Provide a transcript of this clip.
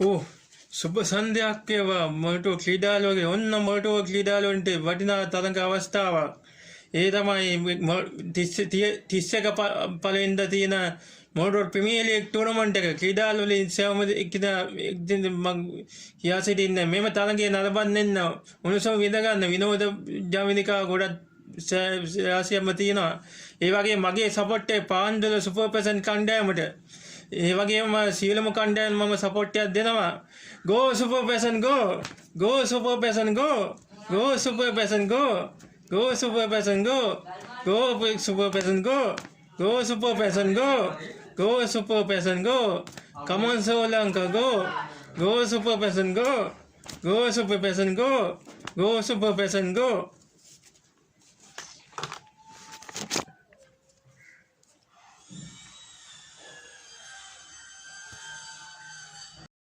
ඕ සුබ සන්ධයක් වේවා මොටෝ ක්‍රීඩාලුවගේ ඔන්න මොටෝ ක්‍රීඩාලුවන්ට වටිනා තරඟ අවස්ථාවක්. ඒ තමයි 31 පළවෙනිද තියෙන මොටෝ ප්‍රීමියර් ලීග් ටූර්නමන්ට් එක ක්‍රීඩාලුවලින් සෑම එක්දින මම කියා සිටින්නේ මෙම තරඟයේ නරඹන්න උණුසුම විඳ ගන්න විනෝද ජවනිකා ගොඩක් රාශියක්ම තියෙනවා. ඒ වගේ මගේ සපෝට් එක පාන්දුල සුපර් පැෂන් කණ්ඩායමට ඒ වගේම සියලුම කණ්ඩායම් මම සපෝට් එකක් දෙනවා. Go Super Passion go! Go Super Passion go! Go Super Passion go! Go Super Passion go! Go Super Passion go! Go Super Passion go! Go Super Passion go! Come on Sri Lanka go! Go Super Passion go! Go Super Passion go! Go Super Passion go!